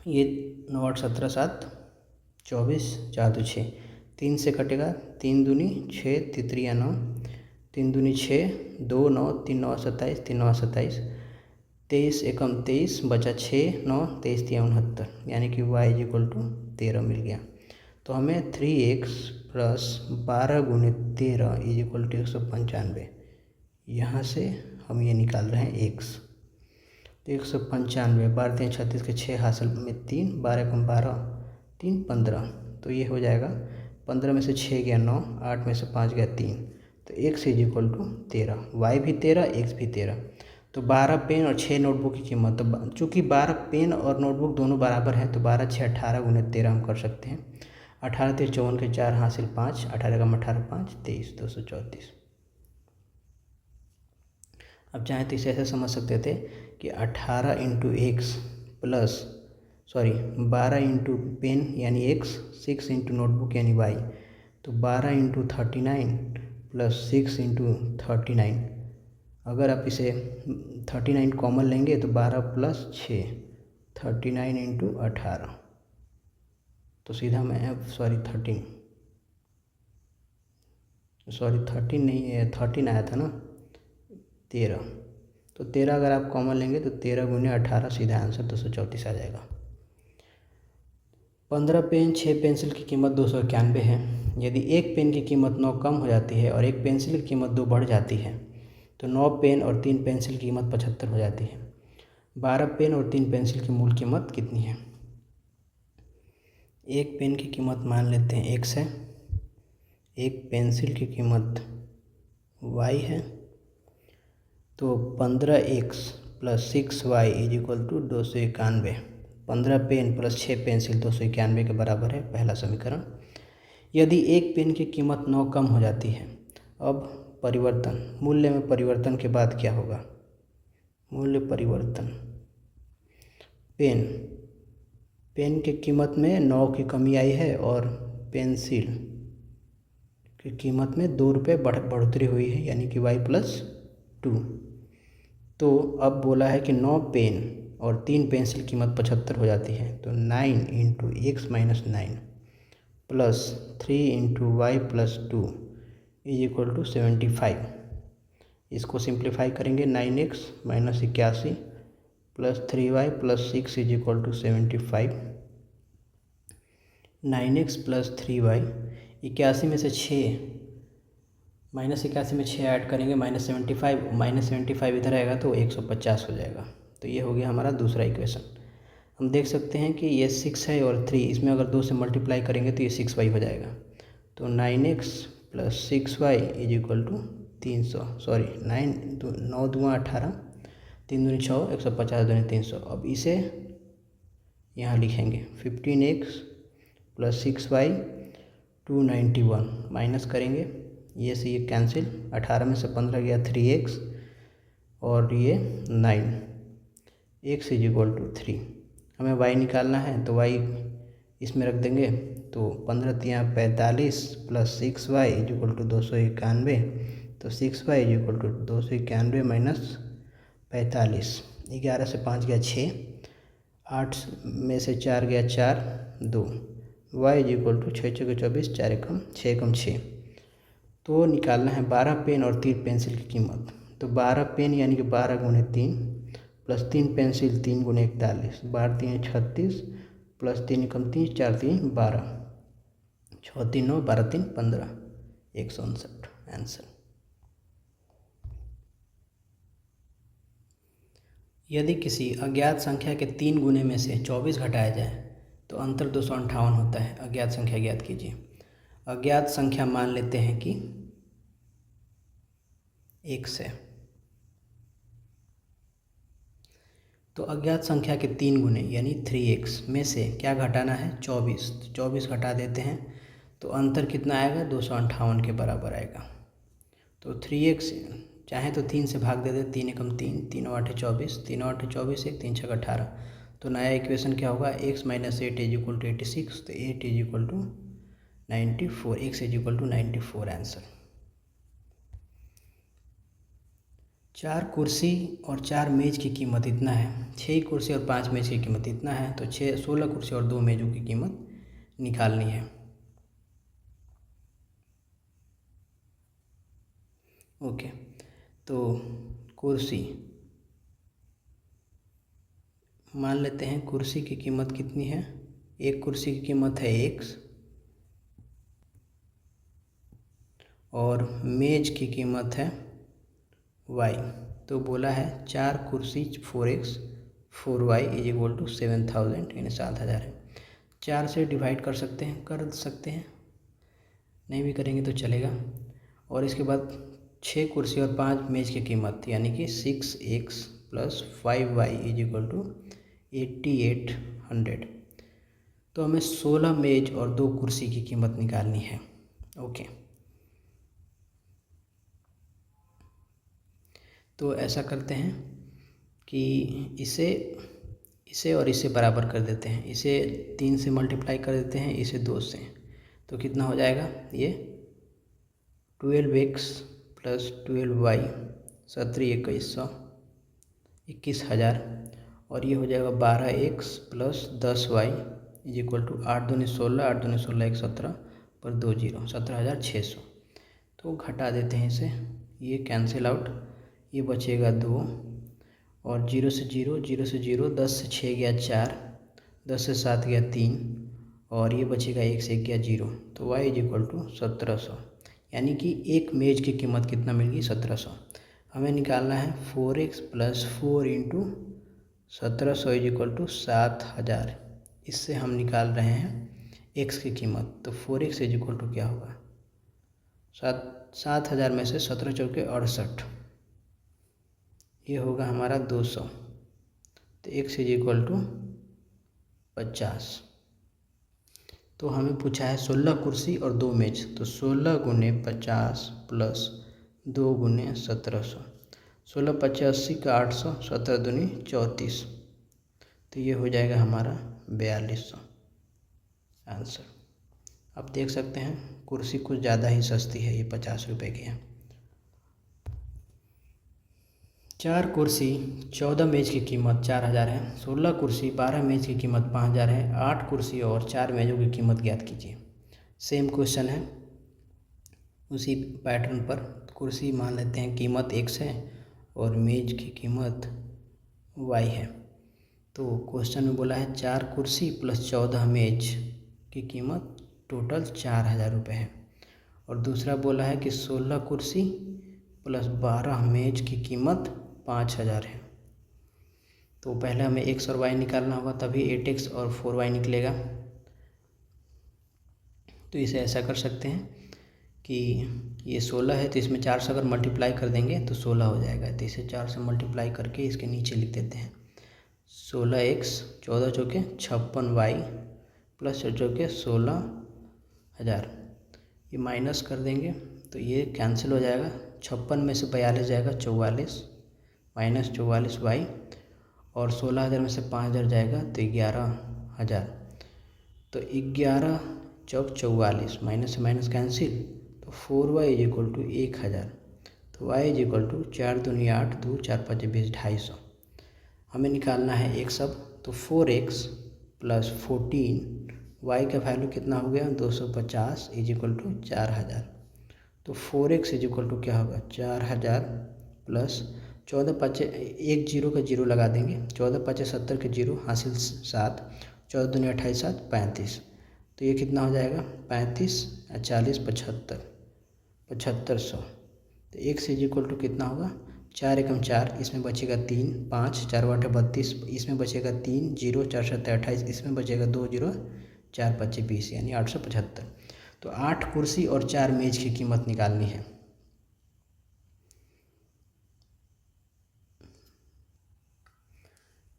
ये 9 8 17 7 24 4 2 6, 3 से कटेगा 3 दूनी 6 तित्रिया 9, 3 दूनी 6 2 9 3 9 27, 3 9 27, 23 एकम 23 बचा 6 9 23 3 69, यानी कि y इज इक्वल टू 13 मिल गया। तो हमें 3x प्लस 12 गुने 13 इज इक्वल टू 195, यहाँ से हम ये निकाल रहे हैं x, तो 195, 12 3 36 के 6 हासिल में 3, 12 कम 12 3 15, तो ये हो जाएगा 15 में से 6 गया 9, 8 में से 5 गया 3, तो x is equal to 13, y भी 13 x भी 13। तो 12 पेन और 6 नोटबुक की कीमत, तो चूँकि 12 पेन और नोटबुक दोनों बराबर हैं तो 12 6 18 गुने 13 हम कर सकते हैं। 18 3 54 के 4 हासिल 5, 18 कम 18 5 23, 234। अब चाहे तो इसे ऐसे समझ सकते थे कि 18 into X plus 12 into pen यानी x, 6 इंटू नोटबुक यानी y, तो 12 इंटू 39 प्लस 6 इंटू 39। अगर आप इसे 39 कॉमन लेंगे तो 12 प्लस 6 39 इंटू 18, तो सीधा मैं 13 नहीं है, 13 आया था ना 13, तो 13 अगर आप कॉमन लेंगे तो 13 गुने 18 सीधा आंसर 234 आ जाएगा। 15 पेन 6 पेंसिल की कीमत 291 है। यदि एक पेन की कीमत 9 कम हो जाती है और एक पेंसिल की कीमत 2 बढ़ जाती है तो 9 पेन और 3 पेंसिल की कीमत 75 हो जाती है। 12 पेन और 3 पेंसिल की मूल कीमत कितनी है? एक पेन की कीमत मान लेते हैं x है, एक पेंसिल की कीमत y है, तो 15x plus 6y is equal to 291। 15 pen plus 6 pencil 291 के बराबर है, पहला समीकरण। यदि एक पेन की कीमत 9 कम हो जाती है, अब परिवर्तन, मूल्य में परिवर्तन के बाद क्या होगा? मूल्य परिवर्तन, पेन की कीमत में 9 की कमी आई है और पेंसिल की कीमत में 2 रुपये बढ़ोतरी हुई है, यानी कि y+2। तो अब बोला है कि 9 पेन और 3 पेंसिल कीमत 75 हो जाती है, तो 9 × x - 9 प्लस 3 × y+2 = 75। इसको सिंप्लीफाई करेंगे, 9x - 81 plus 3y + 6 = 75। 9x + 3y, 81 में से 6 -81 में 6 ऐड करेंगे, -75 इधर आएगा तो 150 हो जाएगा। तो ये हो गया हमारा दूसरा इक्वेशन। हम देख सकते हैं कि ये 6 है और 3, इसमें अगर 2 से मल्टीप्लाई करेंगे तो ये 6y हो जाएगा। तो 9x + 6y = 300, सॉरी 9 दूँ 18, 3 दूनी 6, 150 दूनी 300। अब इसे यहाँ लिखेंगे 15x + 6y 291, माइनस करेंगे, ये से ये कैंसिल, 18 में से 15 गया 3x और ये 9, x = 3। हमें y निकालना है तो y इसमें रख देंगे, तो 15 × 3 = 45 प्लस 6y = 291, तो 6y = 291 - 45। 11 से 5 गया 6, 8 में से 4 गया 4, 2, y = 6 × 6 = 24, 4 × 6 = 6। तो निकालना है 12 पेन और 3 पेंसिल की कीमत। तो 12 पेन यानी कि 12 × 3 प्लस 3 पेंसिल 3 × 41, 12 × 3 = 36 प्लस 3 × 3 = 4 × 3 = 12, 6 × 3 = 9, 12 × 3 = 15, 159 आंसर। यदि किसी अज्ञात संख्या के 3 गुने में से 24 घटाया जाए तो अंतर 258 होता है। अज्ञात संख्या ज्ञात कीजिए। अज्ञात संख्या मान लेते हैं कि 1 है। तो अज्ञात संख्या के 3 गुने यानी 3x में से क्या घटाना है? 24। तो 24 घटा देते हैं तो अंतर कितना आएगा? 258 के बराबर आएगा। तो 3x चाहे तो 3 से भाग दे दे, 3 × 3, 3 × 8 = 24, 3 × 8 = 24, 1 × 3 = 6 = 18। तो नया इक्वेशन क्या होगा? x - 8 = 86, तो 8 = 94, x = 94 आंसर। 4 कुर्सी और 4 मेज़ की कीमत इतना है, 6 कुर्सी और 5 मेज़ की कीमत इतना है, तो 16 कुर्सी और 2 मेज़ों की कीमत निकालनी है। ओके, तो कुर्सी मान लेते हैं, कुर्सी की कीमत कितनी है? एक कुर्सी की कीमत है x और मेज की कीमत है y। तो बोला है 4 कुर्सी 4x 4y = 7000, यानी 7000 है। 4 से डिवाइड कर सकते हैं, नहीं भी करेंगे तो चलेगा। और इसके बाद 6 कुर्सी और 5 मेज की कीमत यानी कि 6x + 5y = 8800। तो हमें 16 मेज और 2 कुर्सी की कीमत निकालनी है। ओके, तो ऐसा करते हैं कि इसे और इसे बराबर कर देते हैं। इसे 3 से मल्टीप्लाई कर देते हैं, इसे 2 से, तो कितना हो जाएगा? ये 12x + 12y 17 2100 और ये हो जाएगा 12x + 10y = 8 दूनी 16, 8 दूनी 16 1 17 पर 2 0, 17600। तो घटा देते हैं इसे, ये कैंसिल आउट, ये बचेगा 2 और 0 से 0, 0 से 0, 10 से 6 गया 4, 10 से 7 गया 3 और ये बचेगा 1 से 1 गया 0। तो y = 1700, यानी कि एक मेज की कीमत कितना मिल गई? 1700। हमें निकालना है 4x + 4 × 1700 = 7000। इससे हम निकाल रहे हैं x की कीमत। तो 4x = क्या होगा? 7000 में से 17 × 4 = 68, ये होगा हमारा 200। तो x = 50। तो हमें पूछा है 16 कुर्सी और 2 मेज, तो 16 गुने 50 प्लस 2 गुने 1700, 16 पच्चे 80 का 800, 17 दूनी 34, तो ये हो जाएगा हमारा 4200 आंसर। अब देख सकते हैं कुर्सी कुछ ज़्यादा ही सस्ती है, ये 50 रुपये की है। 4 कुर्सी 14 मेज की कीमत 4000 है, 16 कुर्सी 12 मेज की कीमत 5000 है, 8 कुर्सी और 4 मेज़ों की कीमत ज्ञात कीजिए। सेम क्वेश्चन है, उसी पैटर्न पर कुर्सी मान लेते हैं कीमत x है और मेज की कीमत y है। तो क्वेश्चन में बोला है 4 कुर्सी प्लस 14 मेज की कीमत टोटल 4000 रुपये है, और दूसरा बोला है कि 16 कुर्सी प्लस 12 मेज की कीमत 5000 है। तो पहले हमें x और y निकालना होगा, तभी 8x और 4y निकलेगा। तो इसे ऐसा कर सकते हैं कि ये 16 है तो इसमें 4 से अगर मल्टीप्लाई कर देंगे तो 16 हो जाएगा, तो इसे 4 से मल्टीप्लाई करके इसके नीचे लिख देते हैं 16x 14 चौके 56y प्लस 4 चौके 16000, ये माइनस कर देंगे तो ये कैंसिल हो जाएगा। 56 में से 42 जाएगा 44 माइनस 44y, और 16000 में से 5000 जाएगा तो 11000, तो 11 चौक 44 माइनस से माइनस कैंसिल, तो 4y इज इक्वल टू 1000, तो y इज इक्वल टू 4 दूनी 8 2 4 5 20 250। हमें निकालना है x अब, तो 4x प्लस 14 y का वैल्यू कितना हो गया 250 इज इक्वल टू 4000, तो 4x इज इक्वल टू क्या होगा 4000 प्लस 14 पचे एक जीरो का जीरो लगा देंगे, 14 पचे 70 के जीरो हासिल 7, 14 दूनी 28 7 35, तो ये कितना हो जाएगा 35 40 75 7500। तो x इज इक्वल टू कितना होगा 4 एकम 4, इसमें बचेगा 3 5 4 8 32, इसमें बचेगा 3 0 4 7 28, इसमें बचेगा 2 0 4 5 20, यानी 875। तो 8 कुर्सी और 4 मेज की कीमत निकालनी है।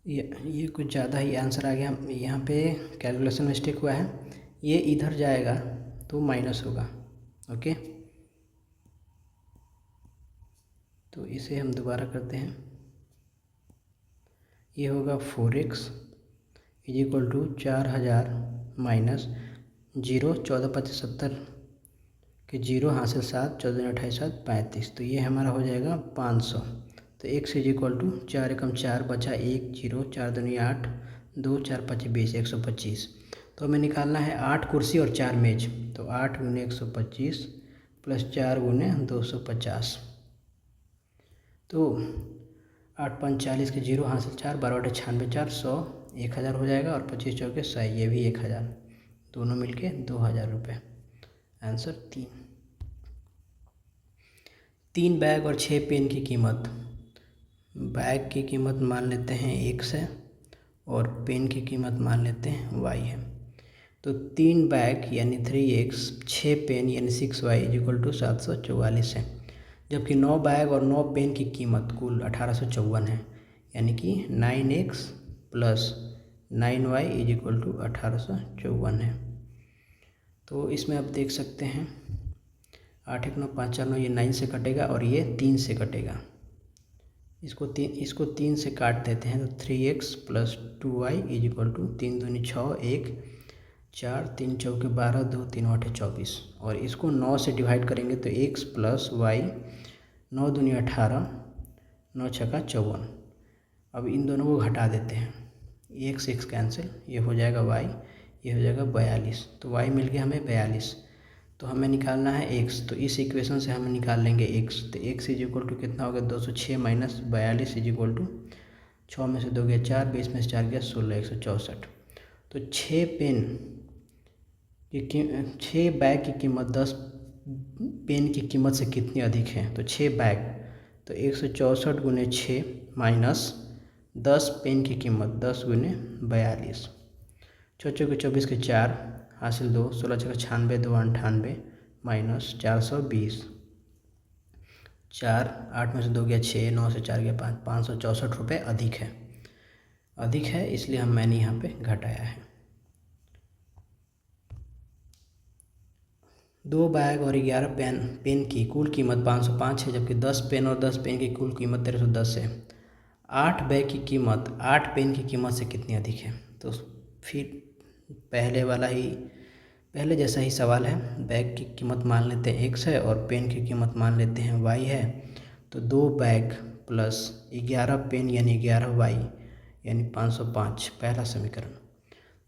ये कुछ ज़्यादा ही आंसर आ गया, यहाँ पे कैलकुलेशन मिस्टेक हुआ है, ये इधर जाएगा तो माइनस होगा। ओके, तो इसे हम दोबारा करते हैं, ये होगा 4x is equal to 4000 minus 0 14 25 70 के जीरो हासिल 7 14 28 7 35, तो ये हमारा हो जाएगा 500। तो x इज इक्वल टू 4 एकम 4 बचा 1 0 4 दूनी 8 2 4 5 20 125। तो हमें निकालना है 8 कुर्सी और 4 मेज, तो 8 गुने 125 प्लस 4 गुने 250, तो 8 5 40 के जीरो हासिल 4 12 8 96 4 100 1000 हो जाएगा, और 25 चौके 100, ये भी 1000, दोनों मिलके 2000 रुपये। आंसर 3 बैग और 6 पेन की कीमत, बैग की कीमत मान लेते हैं x है और पेन की कीमत मान लेते हैं y है। तो 3 बैग यानी 3x 6 पेन यानी 6y इज इक्वल टू 744 है, जबकि 9 बैग और 9 पेन की कीमत कुल 1854 है, यानी कि 9x plus 9y is equal to 1854 है। तो इसमें आप देख सकते हैं 8 1 9 5 4 9, ये 9 से कटेगा और ये 3 से कटेगा, इसको 3 से काट देते हैं, तो 3x plus 2y is equal to 3 दूनी 6 1 4 3 चौके 12 2 3 8 24, और इसको 9 से डिवाइड करेंगे तो x प्लस y 9 दूनी 18 9 छक्का 54। अब इन दोनों को घटा देते हैं, x x कैंसिल, ये हो जाएगा y, ये हो जाएगा 42, तो y मिल गया हमें 42। तो हमें निकालना है x, तो इस इक्वेशन से हम निकाल लेंगे x, तो x इज इक्वल टू कितना हो गया 206 माइनस 42 इज इक्वल टू 6 में से 2 गया 4 20 में से 4 गया 16 164। तो 6 पेन की 6 बैग की कीमत 10 पेन की कीमत से कितनी अधिक है, तो 6 बैग, तो 164 गुने 6 माइनस 10 पेन की कीमत 10 गुने 42, 6 चौके 24 के 4 हासिल 2 16 छक्का 96 2 98 माइनस 420, 4 8 में से 2 गया 6 9 से 4 गया 5 564 रुपये अधिक है, इसलिए मैंने यहाँ पे घटाया है। 2 बैग और 11 पेन की कुल कीमत 505 है, जबकि 10 पेन और 10 पेन की कुल कीमत 1310 है। 8 बैग की कीमत 8 पेन की कीमत से कितनी अधिक है? तो फिर पहले जैसा ही सवाल है। बैग की कीमत मान लेते हैं x है और पेन की कीमत मान लेते हैं y है। तो 2 बैग प्लस 11 पेन यानी 11 y यानी 505 पहला समीकरण।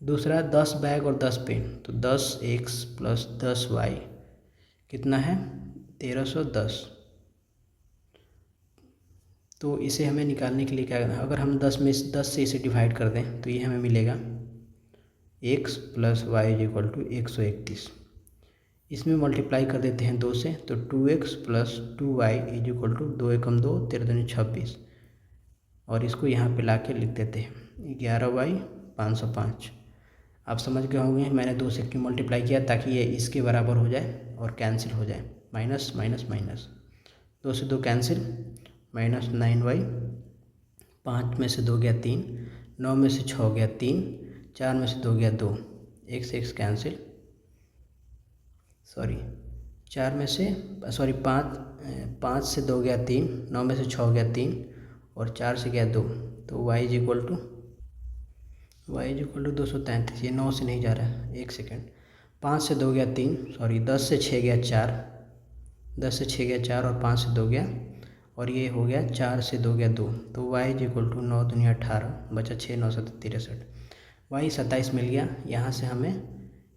दूसरा 10 बैग और 10 पेन, तो 10x प्लस 10y कितना है? 1310। तो इसे हमें निकालने के लिए क्या करना है? अगर हम 10 से इसे डिवाइड कर दें तो ये हमें मिलेगा x plus Y is equal to 131। इसमें मल्टीप्लाई कर देते हैं 2 से, तो 2x plus 2y is equal to 2 एकम 2 13 दूनी 26, और इसको यहाँ पे ला के लिख देते हैं 11y 505। आप समझ गए होंगे मैंने 2 से क्यों मल्टीप्लाई किया, ताकि ये इसके बराबर हो जाए और कैंसिल हो जाए। माइनस माइनस माइनस, 2 से 2 कैंसिल, माइनस 9y, 5 में से 2 गया 3, 9 में से 6 गया 3, 4 में से 2 गया 2, एक से x कैंसिल, चार में से 5 से 2 गया 3, 9 में से 6 गया 3 और 4 से गया 2, तो y इज इक्वल टू 233। ये 9 से नहीं जा रहा है, एक सेकेंड। 5 से 2 गया 3, 10 से 6 गया 4, 10 से 6 गया 4 और 5 से 2 गया, और ये हो गया 4 से 2 गया 2, तो y इज इक्वल टू 9 दूनी 18, बचा 6 9 7 63, y 27 मिल गया। यहाँ से हमें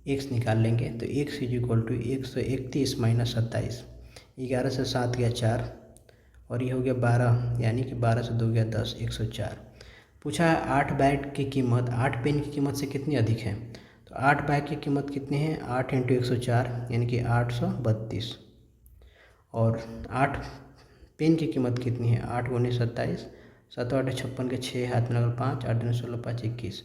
x निकाल लेंगे, तो x is equal to 131 minus 27, 11 से 7 गया 4 और ये हो गया 12, यानी कि 12 से 2 गया 10, 104। पूछा है 8 बैग की कीमत 8 पेन की कीमत से कितनी अधिक है? तो 8 बैग की कीमत कितनी है? 8 इंटू 104 यानी कि 832, और 8 पेन की कीमत कितनी है? 8 गुने 27, 7 8 56 के 6 हाथ में लगल 5, 8 दूनी 16 5 21।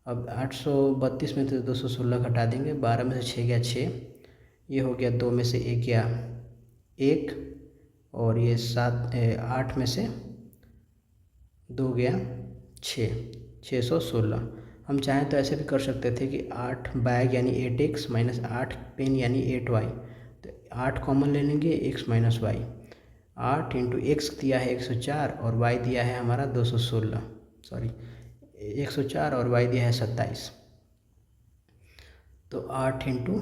अब 832 में से 216 घटा देंगे, 12 में से 6 गया 6, ये हो गया 2 में से 1 गया 1, और ये 8 में से 2 गया 616। हम चाहें तो ऐसे भी कर सकते थे कि 8 बैग यानी 8x माइनस 8 पेन यानी 8y, तो 8 कॉमन ले लेंगे, x minus Y. 8 into X दिया है 104 और y दिया है हमारा 216, 104 और y दिया है 27, तो 8 इंटू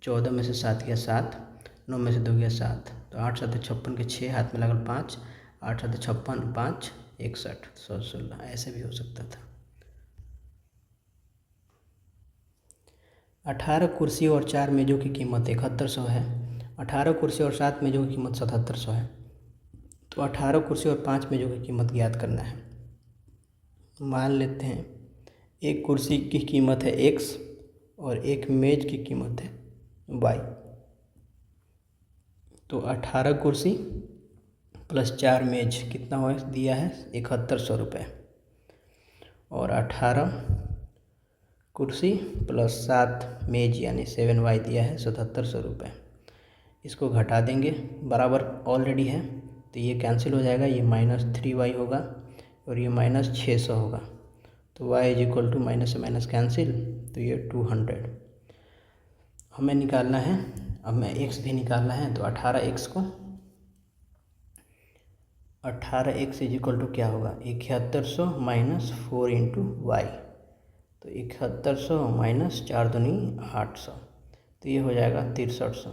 14 में से 7 गया 7, 9 में से 2 गया 7, तो 8 7 56 के 6 हाथ में लगल 5, 8 7 56 5 61 116, ऐसे भी हो सकता था। 18 कुर्सी और 4 मेज़ों की कीमत 7100 है। 18 कुर्सी और 7 मेज़ों की कीमत 7700 है। तो 18 कुर्सी और 5 मेज़ों की कीमत ज्ञात करना है। मान लेते हैं एक कुर्सी की कीमत है x और एक मेज़ की कीमत है y। तो 18 कुर्सी प्लस 4 मेज कितना हो दिया है? 7100 रुपये, और 18 कुर्सी प्लस 7 मेज यानी 7y दिया है 7700 रुपये। इसको घटा देंगे, बराबर ऑलरेडी है तो ये कैंसिल हो जाएगा, ये माइनस 3y होगा और ये माइनस 600 होगा, तो y is equal to minus से माइनस कैंसिल, तो ये 200 हमें निकालना है। अब मैं x भी निकालना है, तो 18x को 18x इज इक्वल टू क्या होगा? 7100 माइनस 4 इंटू वाई, तो 7100 माइनस 4 दूनी 800, तो ये हो जाएगा 6300।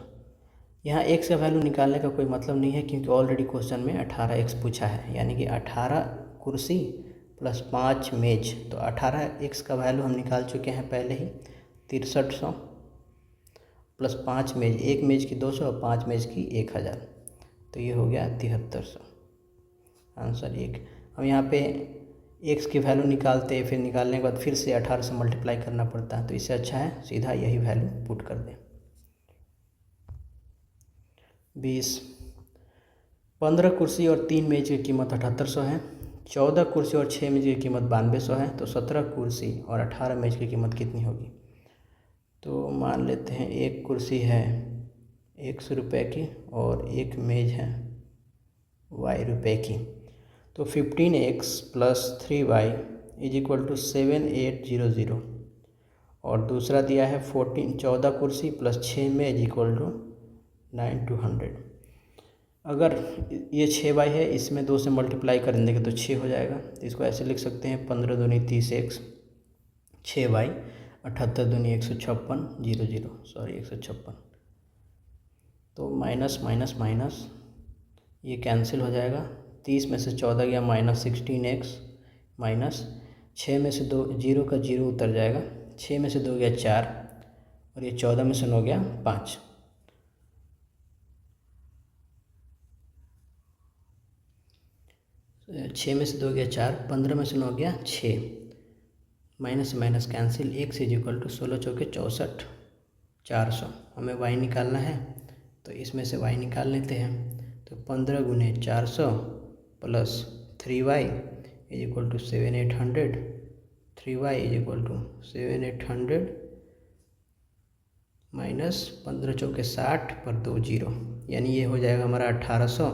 यहाँ x का वैल्यू निकालने का कोई मतलब नहीं है, क्योंकि ऑलरेडी क्वेश्चन में 18x पूछा है, यानी कि 18 कुर्सी प्लस 5 मेज, तो 18x का वैल्यू हम निकाल चुके हैं पहले ही, 6300 प्लस 5 मेज, एक मेज की 200 और 5 मेज की 1000, तो ये हो गया 7300, आंसर 1। हम यहाँ पे x की वैल्यू निकालते, फिर निकालने के बाद फिर से 18 से मल्टीप्लाई करना पड़ता है, तो इससे अच्छा है सीधा यही वैल्यू पुट कर दें। 20 15 कुर्सी और 3 मेज की कीमत 7800 है। 14 कुर्सी और 6 मेज की कीमत 9200 है। तो 17 कुर्सी और 18 मेज की कीमत कितनी होगी? तो मान लेते हैं एक कुर्सी है 100 रुपये की और एक मेज है y रुपये की, तो 15x plus 3y is equal to 7800, और दूसरा दिया है 14 कुर्सी प्लस 6 मेज इक्वल टू 9 to 100। अगर ये 6 है, इसमें 2 से मल्टीप्लाई कर देंगे तो 6 हो जाएगा। तो इसको ऐसे लिख सकते हैं 15 दूनी 30x 6y 78 दूनी 156 0 सॉरी 156। तो माइनस माइनस माइनस ये कैंसिल हो जाएगा। 30 में से 14 गया माइनस 16x माइनस 6 में से 2 0 का 0 उतर जाएगा। 6 में से 2 गया 4 और ये 14 में से 9 गया 5। 6 में से 2 गया 4, 15 में से 9 गया 6, minus minus cancel. 1 equal to 16 चौके 64 400। हमें y निकालना है तो इसमें से y निकाल लेते हैं। तो 15 गुने 400 plus 3y is equal to 7800। 3y is equal to 7800 minus 15 चौके 60 पर 2 0, यानी ये हो जाएगा हमारा 1800।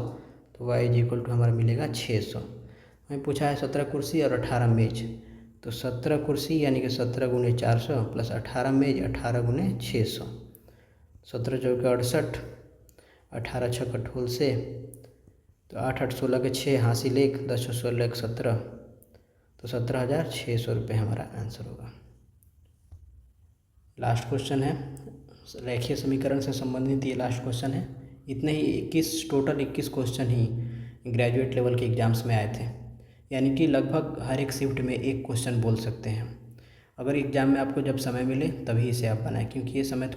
तो y इज इक्वल टू हमारा मिलेगा 600। हमें पूछा है 17 कुर्सी और 18 मेज। तो 17 कुर्सी यानी कि 17 गुने 400 प्लस 18 मेज 18 गुने 600। 17 चौके 68, 18 छक्का ठोल से, तो 8 8 16 के 6 हासिल 1 10 16 1 17। तो 17,600 रुपये हमारा आंसर होगा। लास्ट क्वेश्चन है, रेखीय समीकरण से संबंधित ये लास्ट क्वेश्चन है। इतने ही टोटल 21 क्वेश्चन ही ग्रेजुएट लेवल के एग्ज़ाम्स में आए थे, यानी कि लगभग हर एक शिफ्ट में एक क्वेश्चन बोल सकते हैं। अगर एग्ज़ाम में आपको जब समय मिले तभी इसे आप बनाएं, क्योंकि ये समय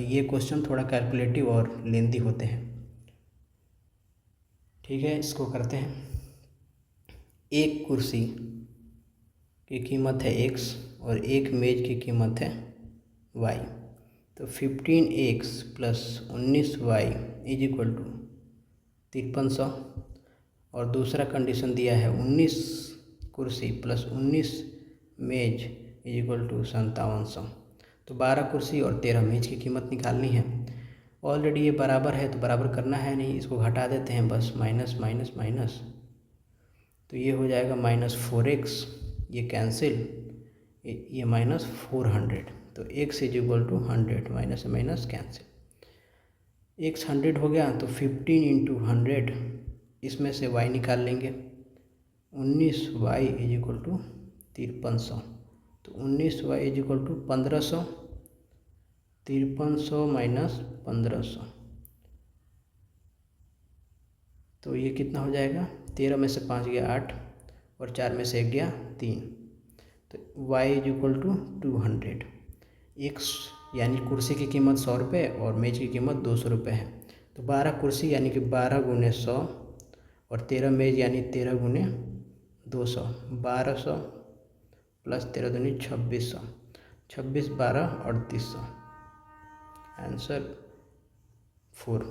ये क्वेश्चन थोड़ा कैलकुलेटिव और लेंदी होते हैं। ठीक है, इसको करते हैं। एक कुर्सी की कीमत है x और एक मेज की कीमत है y। तो 15x plus 19y is equal to 5300। और दूसरा कंडीशन दिया है 19 कुर्सी प्लस 19 मेज इज इक्वल टू 5700। तो 12 कुर्सी और 13 मेज की कीमत निकालनी है। ऑलरेडी ये बराबर है तो बराबर करना है नहीं, इसको घटा देते हैं बस, माइनस माइनस माइनस। तो ये हो जाएगा -4x, ये कैंसिल, ये -400। तो x is equal to 100, minus minus cancel. x 100 हो गया तो 15 इंटू 100, इसमें से y निकाल लेंगे। 19y is equal to 5300। तो 19y is equal to 1500। 5300 minus 1500, तो ये कितना हो जाएगा? 13 में से 5 गया 8 और 4 में से 1 गया 3। तो y is equal to 200। x यानी कुर्सी की कीमत 100 रुपये और मेज की कीमत 200 रुपये है। तो 12 कुर्सी यानी कि 12 गुने 100 और 13 मेज यानी 13 गुने 200। 1200 प्लस 13 दूनी 2600, 26 12 3800। आंसर 4।